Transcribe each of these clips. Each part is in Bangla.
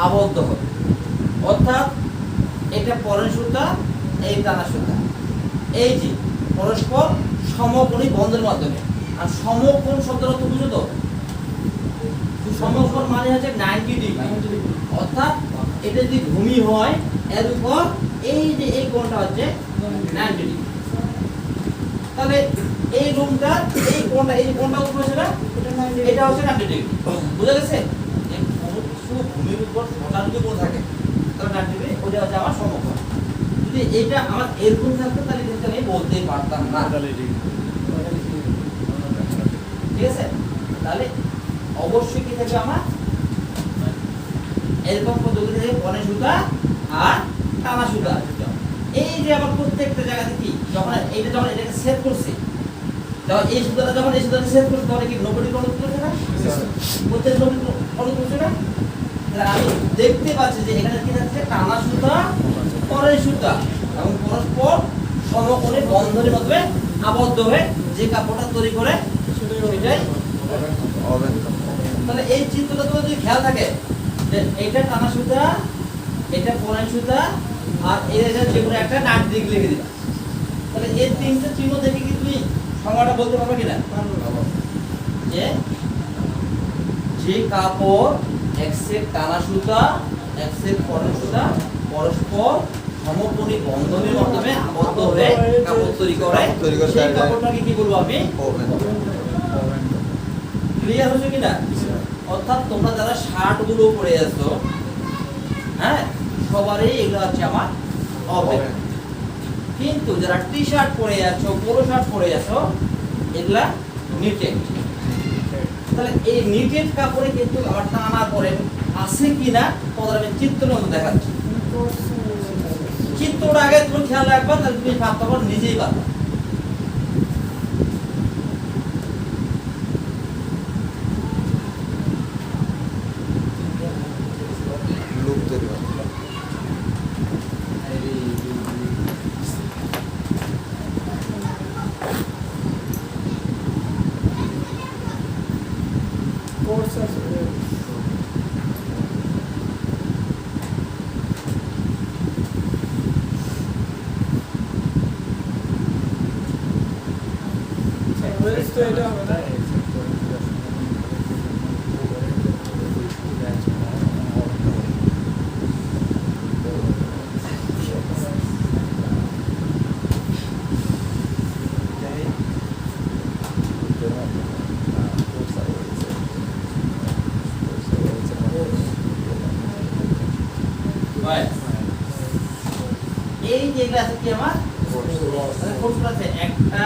আবদ্ধ হবে। অর্থাৎ এটা পরের সুতা, এই টানা সুতা, এই যে পরস্পর সমকোণী বন্ধনের মাধ্যমে। আর সমকোণ শব্দটা তো বুঝো তো, সমকোণ মানে হচ্ছে 90 ডিগ্রি। অর্থাৎ এটা যদি ভূমি হয় এর উপর এই যে এই কোণটা হচ্ছে 90 ডিগ্রি। তাহলে এই রুমটা এই কোণটা, এই যে কোণটা উপরে ছিল এটা হচ্ছে 90 ডিগ্রি। বুঝা গেছে? কোনো কিছু ভূমির উপর সোজা যদি কোণ থাকে তাহলে 90 ডিগ্রি, ওটা হচ্ছে আমার সমকোণ। যদি এটা আমার এরকম থাকতো তাহলে কিন্তু আমি বলতেই পারতাম না। ঠিক আছে? তাহলে অবশ্যই কি থাকবে আমার এরকম পদ্ধতি থেকে পনের সুতা আর টানা সুতা। এই যে আমার প্রত্যেকটা জায়গাতে কি যখন এইটা যখন এটাকে সেট করছি, যখন এই সুতাটা যখন এই সুতাটা সেট করছি তখন কি 90 ডিগ্রি অনুকূল করছে না? প্রত্যেক 90 ডিগ্রি অনুকূল করছে না? তাহলে আমি দেখতে পাচ্ছি যে এখানে কি থাকছে টানা সুতা, পরের সুতা এবং পরস্পর সমকোণী বন্ধনের মাধ্যমে আবদ্ধ হয়ে যে কাপড়টা তৈরি করে সেটাই হবে। তাহলে এই চিত্রটা তোমার যদি খেয়াল থাকে যে এইটা টানা সুতা, এটা পরের সুতা আর এর যে কোনো একটা 90 ডিগ্রি লিখে দিবা। তাহলে এই তিনটে চিহ্ন দেখে কি তুমি সংজ্ঞাটা বলতে পারবে কিনা? যে যে কাপড় এক্সের টানা সুতা, এক্সের পরের সুতা পরস্পর সমকোণী বন্ধনের মাধ্যমে আবদ্ধ হয়ে কাপড় তৈরি করে, সেই কাপড়টাকে কি বলবো আমি? ক্লিয়ার হচ্ছে কিনা? অর্থাৎ তোমরা যারা শার্ট গুলো পরে আছো, হ্যাঁ, সবারই এগুলো হচ্ছে আমার ওভেন। কিন্তু যারা টি শার্ট পরে আছো, পোলো শার্ট পরে আছো, এগুলা নিটেড। তাহলে এই নিটেড কাপড়ে কিন্তু আবার টানা পরে আছে কিনা তোমাদের আমি চিত্রের মধ্যে দেখাচ্ছি। চিত্রটা আগে তুমি খেয়াল রাখবা, তাহলে তুমি ভাবতে পারো নিজেই পারবা। এই যে এগুলো আছে কি আমার কোর্স আছে, একটা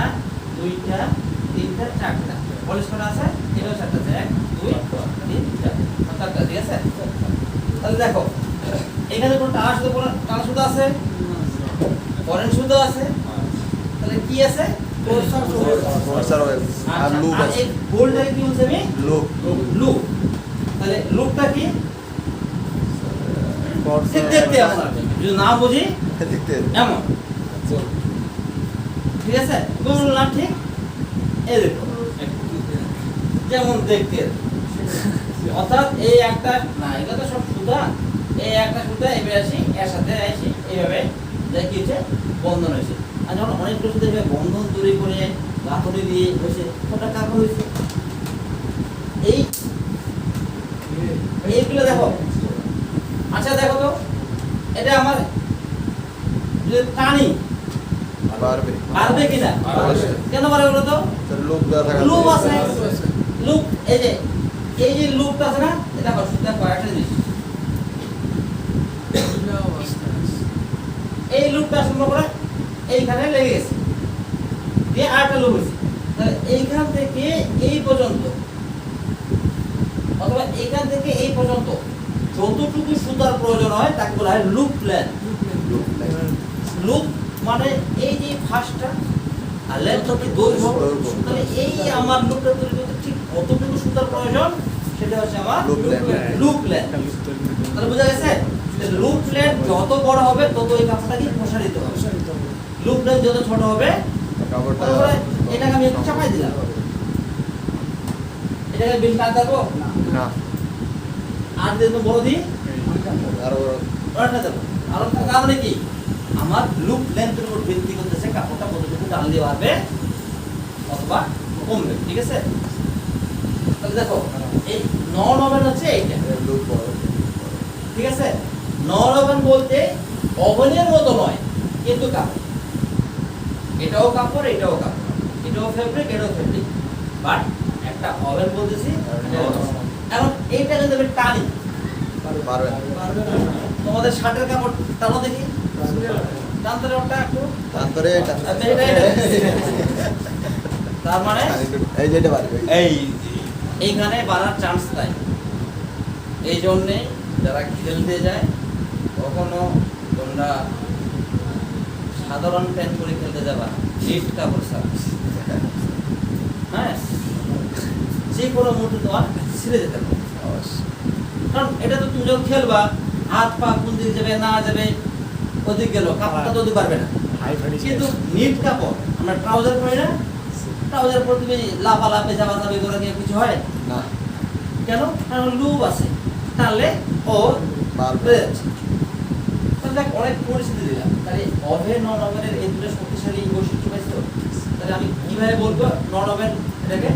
দুইটা তিনটা চারটা পলিশ করা আছে, এটাও চারটা আছে, 1 2 3 4 চারটা। ঠিক আছে? তাহলে দেখো এখানে কোন টানা সুতা আছে, পরের সুতা আছে, তাহলে কি আছে? আর লুপ আছে। এই গোলটাকে কি বলছি আমি? লুপ। লুপ। তাহলে লুপটা কি? দেখতে এমন আছে, যদি না বুঝি দেখতে এমন। ঠিক আছে? বললাম ঠিক? এই দেখো যেমন দেখতে, অর্থাৎ এই একটা না, এটা তো সব সুতা, এই একটা সুতা এভাবে আসি, এর সাথে আসি, এইভাবে যা কি হচ্ছে বন্ধন হয়েছে। আর যখন অনেকগুলো সুতা এইভাবে বন্ধন তৈরি করে গাঁথনি দিয়ে হয়েছে, ওটা কাপড় হয়েছে। এইগুলো দেখো। আচ্ছা দেখো তো, এটা আমার যদি টানি পারবে কিনা? কেন পারবে বলো তো? লুপ আছে, লুপ। এই যে লুপটা আছে না, এটা সুতা কয়েকটা জিনিস। এই লুপটা সুন্দর করে এইখানে লেগে গেছে, দিয়ে আরেকটা লুপ হয়েছে। তাহলে এইখান থেকে এই পর্যন্ত অথবা এইখান থেকে এই পর্যন্ত যতটুকু সুতার প্রয়োজন হয় তাকে বলা হয় লুপ লেন্থ। লুপ মানে এই যে ফার্স্টটা আর লেন্থ হচ্ছে দৈর্ঘ্য। তাহলে এই আমার লুপটা তৈরি করতে ঠিক কতটুকু সুতার প্রয়োজন সেটা হচ্ছে আমার লুপ লেন্থ। তাহলে বোঝা গেছে? লুপ লেন্থ যত বড় হবে তত এই কাপড়টা কি প্রসারিত হবে। লুপ লেন্থ যত ছোট হবে তাহলে এটাকে আমি একটু চাপাই দিলাম, এটাকে বেশি কাজ দেবো না, আর যদি বড় দিই আরো ওটা দেবো। আর তার মানে কি আমার লুপ লেন্থের উপর ভিত্তি করতেছে কাপড়টা কতটুকু টান দিয়ে বাড়বে অথবা কমবে, ঠিক আছে? তাহলে দেখো এই নন ওভেন হচ্ছে এইটা, লুপ বড়। ঠিক আছে? নন ওভেন বলতে ওভেনের মতো নয় কিন্তু কাপড়, এটাও কাপড় এটাও কাপড়, এটাও ফেব্রিক এটাও ফেব্রিক, বাট একটা ওভেন বলতেছি। এখন এইটা যদি আমি টানি পারবেন। তোমাদের শার্টের কাপড় টানো দেখি, টানতে ওটা একটু তারপরে তার মানে এই যেটা পারবে। এইখানে বাড়ার চান্স নাই। এই জন্যে যারা খেলতে যায় কখনো তোমরা সাধারণ প্যান্ট পরে খেলতে যাবা, লিফট কাপড় ছাড়া। হ্যাঁ, যে কোনো মুহূর্তে তোমার ছিঁড়ে যেতে পারে। কারণ এটা তো তুমি যখন খেলবা হাত পা কোন দিকে যাবে না যাবে ওদিক গেল, কাপড়টা তো ওদিক পারবে না। কিন্তু নিট কাপড় আমরা ট্রাউজার পরি না, ট্রাউজার পরে তুমি লাফালাফি চাপাচাপি করে নিয়ে কিছু হয় না, কেন? কারণ লুপ আছে, তাহলে ও পারবে। বেড়ে যাচ্ছে। তাহলে দেখ অনেক পরিস্থিতি দিলাম, তাহলে ওভেন নন ওভেনের এই দুটো শক্তিশালী বৈশিষ্ট্য পাইছো। তাহলে আমি কিভাবে বলবো নন ওভেন এটাকে?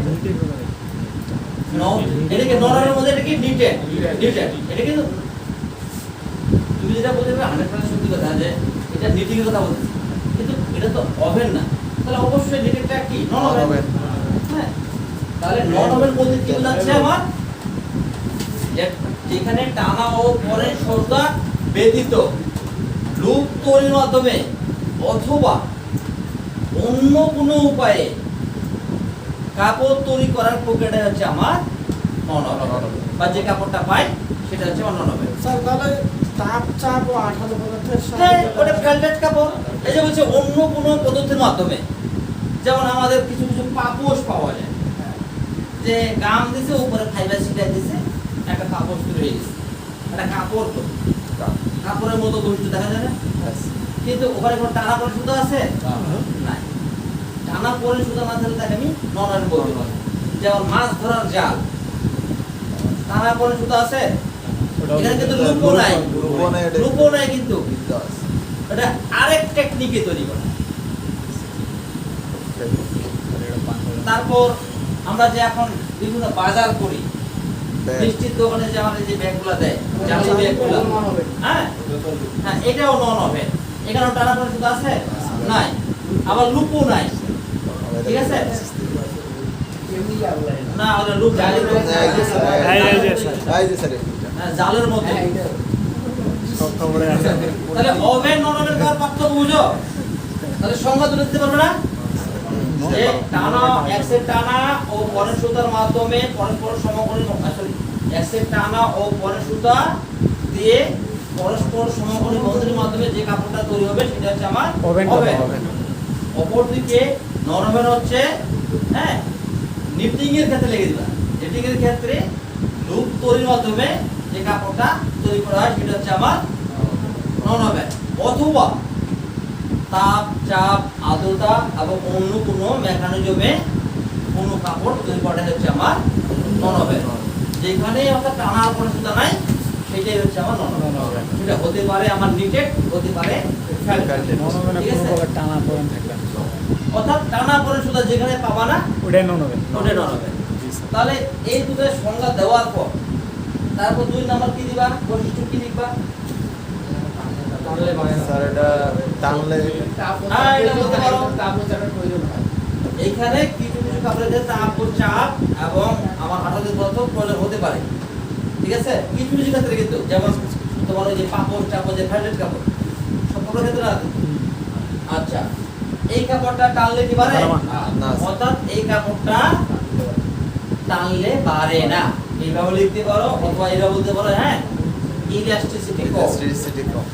এটাকে নন ওভেনের মধ্যে এটা কি নিটেড, নিটেড এটা কিন্তু তুমি যেটা বলতে পারবে 100% সত্যি কথা যে এটা নিটিং এর কথা বলতেছি, কিন্তু এটা তো ওভেন না, তাহলে অবশ্যই নিটেডটা কি নন ওভেন। হ্যাঁ, তাহলে নন ওভেন বলতে কি বোঝাচ্ছে আমার? যেখানে টানা ও পরে সরদা ব্যতীত লুপ তৈরির মাধ্যমে অথবা অন্য কোনো উপায়ে কাপড় তৈরি করার প্রক্রিয়াটা হচ্ছে আমার নন ওভেন, বা যে কাপড়টা পাই সেটা হচ্ছে নন ওভেন। স্যার তাহলে তাপ চাপ ও আঠালো পদার্থের হ্যাঁ, সাহায্যে ওটা ভেলভেট কাপড়। এই যে বলছে অন্য কোনো পদ্ধতির মাধ্যমে, যেমন আমাদের কিছু কিছু পাপোশ পাওয়া যায়, যে গাম দিছে উপরে ফাইবার ছিটাই দিছে, একটা কাপড় তৈরি হয়ে গেছে। একটা কাপড় তো কাপড়ের মতো বৈশিষ্ট্য দেখা যায় না, কিন্তু ওখানে কোনো টানা পরে সুতা আছে নাই। টানা পরে সুতা না থাকলে তাকে আমি নন ওভেন বলতে পারি। যেমন মাছ ধরার জাল, টানা পরে সুতা আছে, এখানে কিন্তু লুপও নাই, লুপও নাই, কিন্তু এটা আরেক টেকনিকে তৈরি করা। তারপর আমরা যে এখন বিভিন্ন বাজার করি, মিষ্টির দোকানে যে আমাদের যে ব্যাগগুলো দেয়, জালি ব্যাগগুলো, হ্যাঁ হ্যাঁ, এটাও নন ওভেন। এখানে টানা পরে সুতা আছে নাই, আবার লুপও নাই, ঠিক আছে? না, ওটা লুপ জালের মধ্যে, জালের মধ্যে। তাহলে ওভেন নন ওভেন কার পার্থক্য বুঝো? তাহলে সংজ্ঞা তুলে দিতে পারবে না? যে টানা এক্সের টানা ও পরের সুতার মাধ্যমে পরস্পর সমকোণী, সরি, এক্সের টানা ও পরের সুতা দিয়ে পরস্পর সমকোণী বন্ধনীর মাধ্যমে যে কাপড়টা তৈরি হবে সেটা হচ্ছে আমার ওভেন। অপরদিকে নন ওভেন হচ্ছে, হ্যাঁ, নিটিং এর ক্ষেত্রে লেগে দিবা, নিটিং এর ক্ষেত্রে লুপ তৈরির মাধ্যমে যে কাপড়টা তৈরি করা হয় সেটা হচ্ছে আমার নন ওভেন। অথবা তাপ চাপ আর্দ্রতা এবং অন্য কোনো মেকানিজমে কোনো কাপড় তৈরি করাটা হচ্ছে আমার নন ওভেন। যেখানে অর্থাৎ টানা পরে সুতা নাই সেটাই হচ্ছে আমার নন ওভেন। সেটা হতে পারে আমার নিটেড, হতে পারে টানা পড়েন থাকবে, অর্থাৎ টানা পরে সুতা যেখানে পাবা না ওটাই নন ওভেন। ওটাই নন ওভেন। তাহলে এই দুটো সংজ্ঞা দেওয়ার পর তারপর 2 নাম্বার কি দিবা, বৈশিষ্ট্য কি লিখবা? স্যার এটা টানলে হ্যাঁ, এটা বলতে পারো। এইখানে কিছু কিছু কাপড়ের তাপ ও চাপ এবং আমার আঠাদের পদার্থ প্রয়োজন হতে পারে, ঠিক আছে? কিছু কিছু ক্ষেত্রে কিন্তু, যেমন তোমার ওই যে পাপড় টাপড় যে ফ্যাটেড কাপড়, সব কাপড়ের ক্ষেত্রে না। আচ্ছা, এই কাপড়টা টানলে কি পারে না। অর্থাৎ এই কাপড়টা টানলে পারে না, এইভাবে লিখতে পারো, অথবা এইভাবে বলতে পারো, হ্যাঁ, ইলাস্টিসিটি কম। ইলেকট্রিসিটি কম।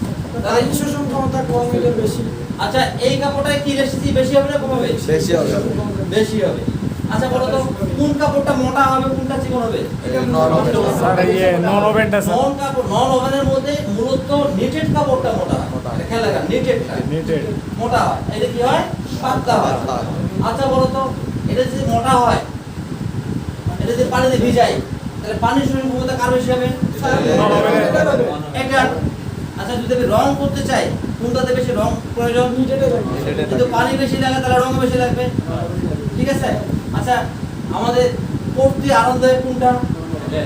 তাহলে শোষণ ক্ষমতা কম হলে বেশি। আচ্ছা, এই কাপড়টায় কি ইলাস্টিসিটি বেশি হবে না কম হবে? বেশি হবে। বেশি হবে। আচ্ছা বলো তো, কোন কাপড়টা মোটা হবে কোনটা চিকন হবে? এটা নন ওভেন। স্যার এই নন ওভেনটা স্যার নন কাপড়, নন ওভেনের মধ্যে মূলত নিটেড কাপড়টা মোটা হয়। মোটা। এটা খেয়াল রাখা, নিটেডটা নিটেড মোটা হয়, এটা কি হয়? পাতলা হয়। পাতলা হয়। আচ্ছা বলো তো, এটা যদি মোটা হয়, এটা যদি পানিতে ভিজাই, তাহলে পানির শোষণ ক্ষমতা কার বেশি হবে? এটা আচ্ছা যদি আমি রং করতে চাই কোনটাতে বেশি রং প্রয়োজন? কিন্তু পানি বেশি লাগে তাহলে রং বেশি লাগবে, ঠিক আছে? আচ্ছা আমাদের পড়তে আরামদায়ক কোনটা? হ্যাঁ?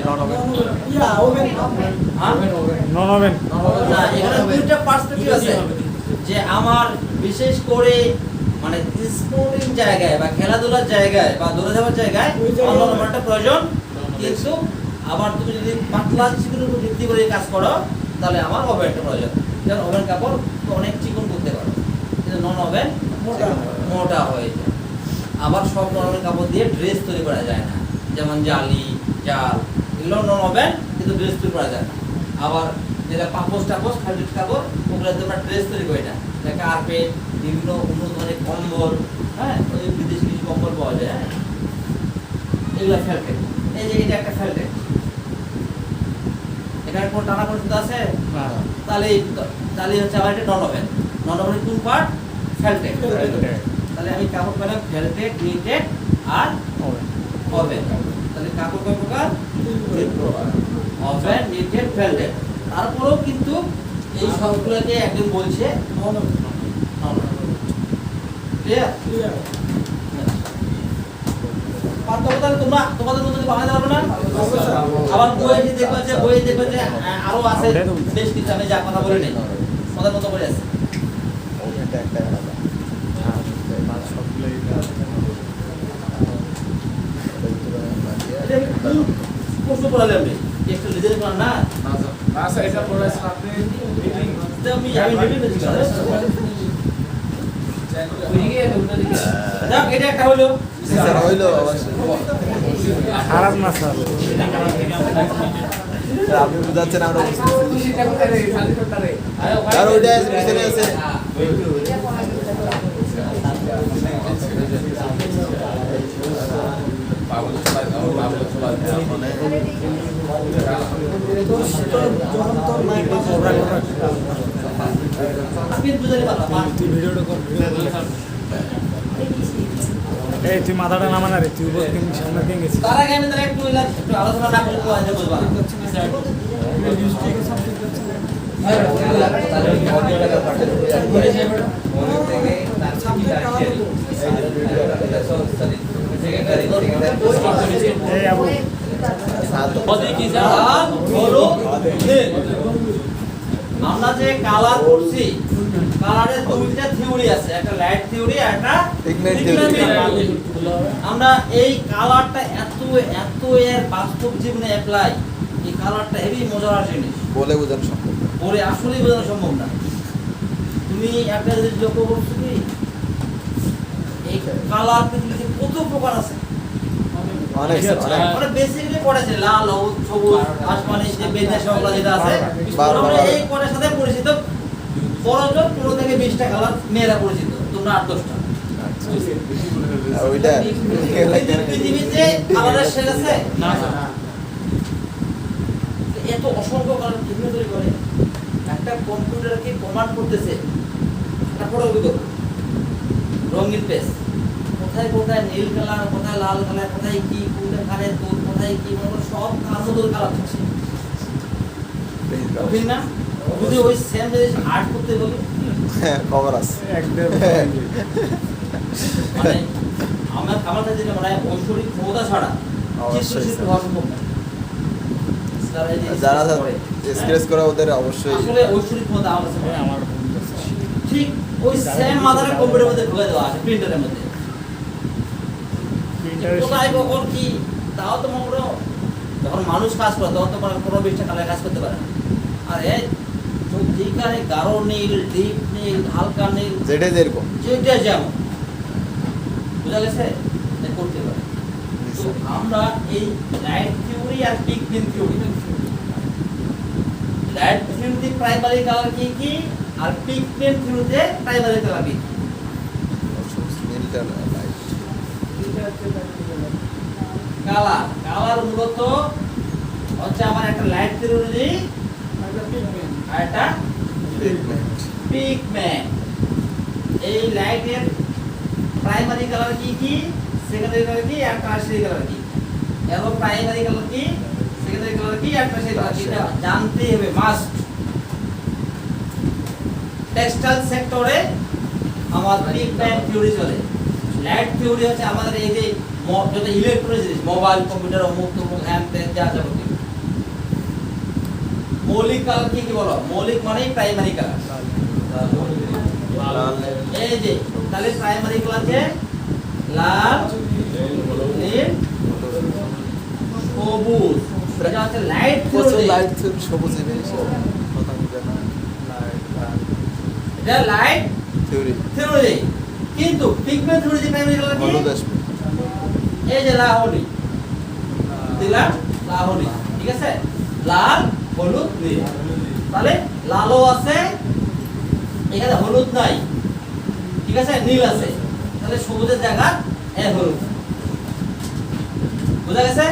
Non woven. না, এখানে দুইটা পার্সপেক্টিভ আছে যে আমার বিশেষ করে মানে স্পোর্টিং জায়গায় বা খেলাধুলার জায়গায় বা দৌড়ে যাওয়ার জায়গায় আমার ওভেনটা প্রয়োজন, কিন্তু আবার তুমি যদি পাতলা চিকনের উপর ভিত্তি করে কাজ করো তাহলে আমার ওভেনটা প্রয়োজন। যেমন ওভেন কাপড় তো অনেক চিকন করতে পারো, কিন্তু নন ওভেন মোটা হয়ে যায়। আবার সব নন ওভেন কাপড় দিয়ে ড্রেস তৈরি করা যায় না, যেমন জালি জাল এগুলো নন ওভেন, কিন্তু ড্রেস তৈরি করা যায় না। আবার যেটা পাপোশ টাপোশ ফ্যাব্রিক কাপড় ওগুলো তোমরা ড্রেস তৈরি করে না, কার্পেট বিভিন্ন উন্নত ধরনের কম্বল, হ্যাঁ ওই বিদেশি কিছু কম্বল পাওয়া যায়, হ্যাঁ এগুলো ফেলটেক। এই যে এটা একটা ফেলটেক, এখানে কোন টানা কোন সুতা আছে? তাহলে তাহলে হচ্ছে আমার এটা নন ওভেন। নন ওভেনের কোন পার্ট? ফেলটেক। তাহলে আমি কাপড় পেলাম ফেলটেক, নিটেড আর ওভেন। তাহলে কাপড় কয় প্রকার? ওভেন, নিটেড, ফেলটেক। তারপরেও কিন্তু এই সবগুলোকে একজন বলছে নন ওভেন। ক্লিয়ার? পার্থক্য তোমরা তোমাদের মধ্যে বানাতে পারবে না? আবার বইয়ে দেখবে যে আরো আছে বেশ কিছু, আমি যা কথা বলে নেই তোমাদের মতো করে আছে। ওভেনটা একটা আলাদা। প্রশ্ন পড়ালে আপনি একটা লিজেন্ড করেন না? আমি যাক, এটা একটা হলো। স্যার হইলো অবশ্যই। খারাপ না স্যার। স্যার আপনি বুঝাচ্ছেন আমরা বুঝতেছি। আর ওইটা আছে, পিছনে আছে। স্পিড বুঝাতে পারবা। ভিডিওটা কর। এই তুই মাথাটা নামা না রে, তুই উপর থেকে সামনে দিয়ে গেছিস। তার আগে আমি তাহলে একটু আলোচনা না করলে তো আজকে বুঝবা না। এই আবু আমরা যে কালার করছি, কালারের দুইটা থিওরি আছে, একটা লাইট থিওরি আর একটা Pigment pigment theory। theory। আমরা এই কালারটা এত এর বাস্তব জীবনে অ্যাপ্লাই, এই কালারটা হেভি মজার জিনিস, বলে বোঝানো সম্ভব না। বলে আসলেই বোঝানো সম্ভব না। তুমি একটা জিনিস লক্ষ্য করছো কি, এই কালার পৃথিবীতে কত প্রকার আছে। অনেক স্যার, অনেক। মানে বেসিক্যালি পড়েছে লাল, হলুদ, সবুজ, আসমানি, যে বেদের সবগুলো যেটা আছে, বারবার। আমরা এই কটার সাথে পরিচিত। বড়জন 15 থেকে 20টা কালার মেয়েরা পরিচিত, তোমরা 8-10টা। আর ওইটা পৃথিবীতে কালারের শেষ আছে না। এত অসংখ্য কালার কিভাবে তৈরি করে? একটা কম্পিউটারকে কমান্ড করতেছে, তারপরে অভিজ্ঞতা রঙিন পেজ, কোথায় কোথায় নীল কালার, কোথায় লাল কালার, কোথায় কি কোনখানে তোর, কোথায় কি মনে করো সব কালার কালার থাকছে। বুঝলি না? যদি ওই সেম জিনিস আর্ট করতে বলি, খবর আছে। একদম মানে আমার কাছে যেটা মনে হয় ঐশ্বরিক ক্ষমতা ছাড়া অবশ্যই চিত্রশিল্পী হওয়া সম্ভব না। যারা স্কেচ করে ওদের অবশ্যই আসলে ঐশ্বরিক ক্ষমতা আমার কাছে মনে হয়। আমার ঠিক ওই সেম মাদারে কম্পিউটারের মধ্যে ঢুকে দেওয়া আছে, প্রিন্টারের মধ্যে। কোথায় কখন কি তাও তো মনে করো, যখন মানুষ কাজ করে তখন তো 15-20টা কালার কাজ করতে পারে না। আর এই যেখানে গাঢ় নীল, ডিপ নীল, হালকা নীল, যেটা যেরকম যেটা যেমন বুঝা গেছে করতে পারে। তো আমরা এই লাইট থিওরি আর পিগমেন্ট থিওরি, লাইট থিওরিতে প্রাইমারি কালার কি কি আর পিগমেন্ট থিওরিতে প্রাইমারি কালার কি? কালার কালার মূলত হচ্ছে আমার একটা লাইট থিওরি আর একটা পিগমেন্ট। এই লাইটের প্রাইমারি কালার কি কি, সেকেন্ডারি কালার কি আর টারশিয়ারি কালার কি? এর প্রাইমারি কালার কি, সেকেন্ডারি কালার কি আর টারশিয়ারি কালার কি এটা জানতেই হবে, মাস্ট। টেক্সটাইল সেক্টরে আমার পিগমেন্ট থিওরি চলে। লাইট থিওরি হচ্ছে আমাদের এই যে যত ইলেকট্রনিক জিনিস, মোবাইল, কম্পিউটার, অমুক তমুক হ্যান ত্যান যা যাবতীয়। মৌলিক কালার কি কি বলো? মৌলিক মানেই প্রাইমারি কালার। এই যে তাহলে প্রাইমারি কালার যে লাল, নীল, সবুজ, এটা হচ্ছে লাইট থিওরি। লাইট সবুজ জিনিস কথা বুঝে না এটা লাইট থিওরি থিওরি। কিন্তু পিগমেন্ট থিওরি যে প্রাইমারি কালার কি? হলুদ আসবে এই যে লাহোরি দিলাম, লাহোরি, ঠিক আছে? লাল, হলুদ, নীল। তাহলে লালও আছে, এখানে হলুদ নাই, ঠিক আছে? নীল আছে, তাহলে সবুজের জায়গা এ হলুদ। বুঝা গেছে?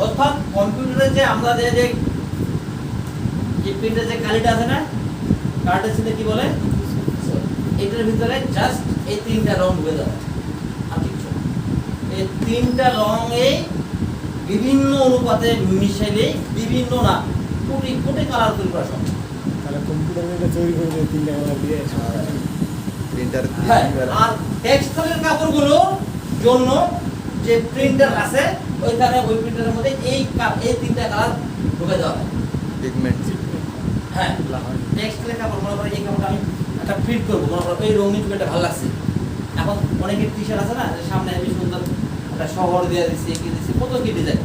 অর্থাৎ কম্পিউটারে যে আমরা যে প্রিন্টের যে কালিটা আছে না, কার্ডের সাথে কি বলে, এটার ভিতরে জাস্ট এই তিনটা রং ঢুকে যাবে। আর কিছু না। এই তিনটা রঙে বিভিন্ন অনুপাতে মিশাইলে বিভিন্ন না কোটি কোটি কালার তৈরি করা সম্ভব। তাহলে কম্পিউটারে এটা তৈরি করে দিয়ে 3টা কালার দিয়ে প্রিন্টার হ্যাঁ, আর টেক্সটাইলের কাপড়গুলোর জন্য যে প্রিন্টার আছে ওইখানে ওই প্রিন্টারের মধ্যে এই তিনটা কালার ঢুকে দেওয়া হয়। পিগমেন্ট হ্যাঁ, টেক্সটাইলের কাপড় মনে করে এই কাপড়টা আমি একটা প্রিন্ট করবো, মনে করো এই রঙিন টুকুটা ভালো লাগছে। এখন অনেকের টি শার্ট আছে না, যে সামনে আমি সুন্দর একটা শহর দিয়ে দিচ্ছি, কি দিচ্ছি, কত কি ডিজাইন।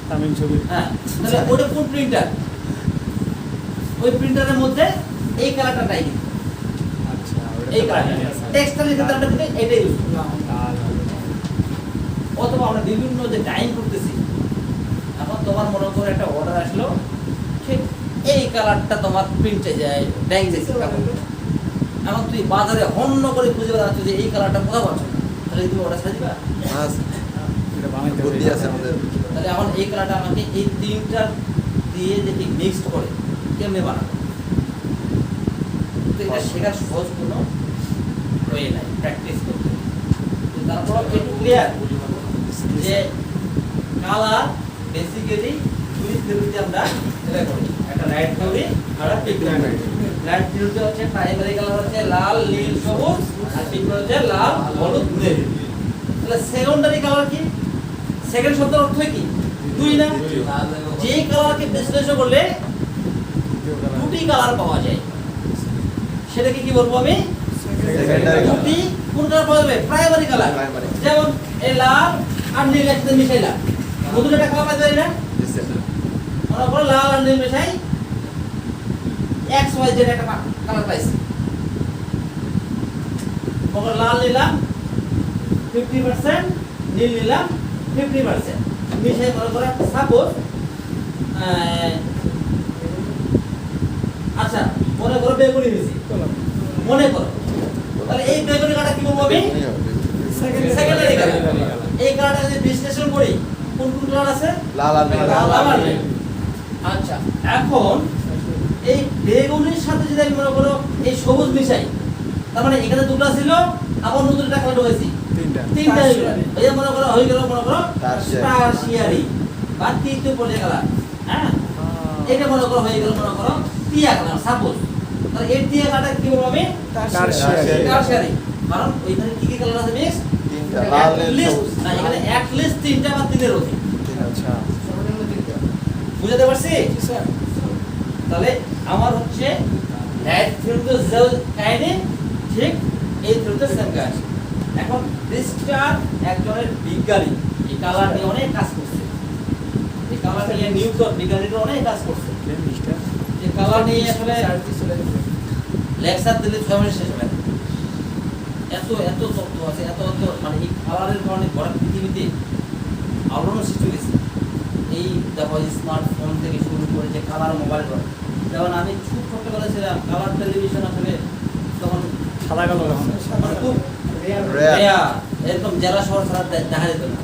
তামিল ছবি। হ্যাঁ, তাহলে ওটা কোন প্রিন্টার? ওই প্রিন্টারের মধ্যে এই কালারটা নাই, আচ্ছা এই কালারটা টেক্সটাইলের ক্ষেত্রে আমরা কিন্তু এটাই ইউজ করি। অথবা আমরা বিভিন্ন যে ডাইং করতেছি, এখন তোমার মনে করো একটা অর্ডার আসলো, ঠিক এই কালারটা তোমার প্রিন্টে যায়, ডাইং যাচ্ছে কাপড়। এখন তুই বাজারে হন্য করে খুঁজে বেড়াচ্ছ যে এই কালারটা কোথাও পাচ্ছ না, তাহলে তুমি অর্ডার সাজিবা? এটা বানাইতে বুদ্ধি আছে আমাদের তাহলে এখন এই কালারটা আমাকে এই তিনটা দিয়ে দেখি মিক্সড করে কেমনে বানাবো। তো এটা শেখার সহজ কোনো ওয়ে নাই, প্র্যাকটিস করতে। তো তারপর একটু ক্লিয়ার যে কালার বেসিক্যালি দুই থিওরিতে আমরা এটা করি, একটা লাইট থিওরি আর একটা পিগমেন্ট। লাইট থিওরিতে হচ্ছে প্রাইমারি কালার হচ্ছে লাল, নীল, সবুজ, আর পিগমেন্ট হচ্ছে লাল, হলুদ, নীল। তাহলে সেকেন্ডারি কালার কি? সেকেন্ড শব্দের অর্থ কি? দুই না? যে কালারকে বিশ্লেষণ করলে দুটি কালার পাওয়া যায়, সেটাকে কি বলবো আমি? সেকেন্ডারি দুটি কোন কালার পাওয়া যাবে? Primary colour. প্রাইমারি যেমন এই লাল আর নীল একসাথে মিশাইলাম, নতুন একটা কালার পাওয়া যায় না? মনে করো লাল আর নীল মিশাই এক্স ওয়াই জেড একটা কালার পাইছি। মনে করো লাল নিলাম 50%, নীল নিলাম 50%, মিশাই মনে করো সাপোজ আচ্ছা মনে করো বেগুনি নিছি, মনে করো, তাহলে এই বেগুনি কালারটা কি বলবো আমি? Secondary colour. এই কালারটা যদি বিশ্লেষণ করি কোন কোন কালার আছে? লাল আর নীল। লাল আর নীল। আচ্ছা, এখন এই বেগুনির সাথে যদি আমি মনে করো এই সবুজ মিশাই, তার মানে এখানে দুটো ছিল, আবার নতুন একটা কালার ঢুকেছি, তিনটা হয়ে গেল। এই মনে করো হয়ে গেল মনে করো টারশিয়ারি বা তৃতীয় পর্যায়ে কালার। হ্যাঁ, এটা মনে করো হয়ে গেল মনে করো টিয়া কালার সাপোজ। তাহলে এই টিয়া কালারটা কি বলবো আমি? টারশিয়ারি। কারণ ওইখানে কি কি কালার আছে মিক্স? তিনটা লাল, নীল, সবুজ। না, এখানে অ্যাট লিস্ট তিনটা বা তিনের অধিক। আচ্ছা বুঝাতে পারছি? তাহলে আমার হচ্ছে লাইট থিওরিতে যে কাহিনী, ঠিক এই থিওরিতে সেম কাজ। এখন ক্রিস্টার একজনের বিজ্ঞানী, এই কালার নিয়ে অনেক কাজ করছে। এই কালার নিয়ে নিউটন বিজ্ঞানীরা অনেক কাজ করছে। এই কালার নিয়ে আসলে লেকচার দিলে 6 মিনিট শেষ হবে না। এত এত তথ্য আছে, এত এত মানে এই কালারের কারণে গোটা পৃথিবীতে আলোড়ন সৃষ্টি হয়েছে। এই দেখো স্মার্টফোন থেকে শুরু করে যে কালার মোবাইল করে, যেমন আমি খুব ছোটবেলা ছিলাম, কালার টেলিভিশন আসলে তখন সাদা কালো মানে খুব Rare। রেয়ার, একদম জেলা শহর ছাড়া দেখা যেত না।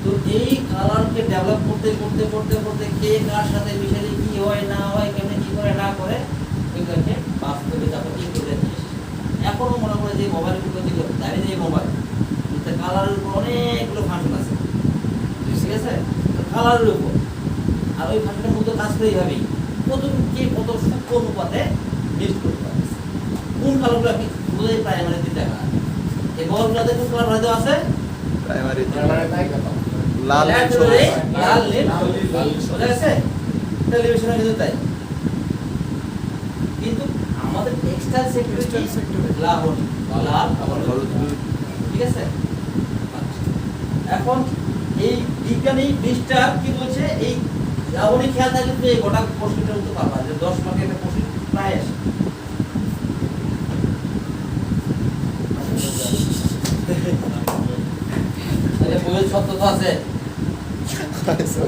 তো এই কালারকে ডেভেলপ করতে করতে করতে করতে কে কার সাথে মিশালে কি হয় না হয়, কেমনে কি করে না করে, এগুলোকে বাস্তবে তারপর কি করে নিয়ে এসেছে। এখনো মনে করে যে মোবাইলের উপর যেগুলো দাঁড়িয়ে যে মোবাইল, কালারের উপর অনেকগুলো ফাংশন আছে। ঠিক আছে কালারের উপর আর ওই ভাষাটার মধ্যে কাজ করে এইভাবেই কতটুকু কত সূক্ষ্ম অনুপাতে মিক্স করতে পারে কোন কালারগুলো আপনি বোঝাই প্রাইমারি 3টা কালার এই বলগুলোতে কোন কালার হয়তো আছে প্রাইমারি লাল লাল লাল নীল বোঝা গেছে টেলিভিশনের ভিতরে তাই কিন্তু আমাদের টেক্সটাইল সেক্টরে লাল লাল হলুদ ঠিক আছে এখন এই বিজ্ঞানী মিস্টার কি বলছে এই আপনি খেয়াল থাকলে তো এই গোটা প্রশ্নটার উত্তর পাবা যে 10 মার্কের একটা প্রশ্ন প্রায় আসে বইয়ের সত্য তো আছে আছে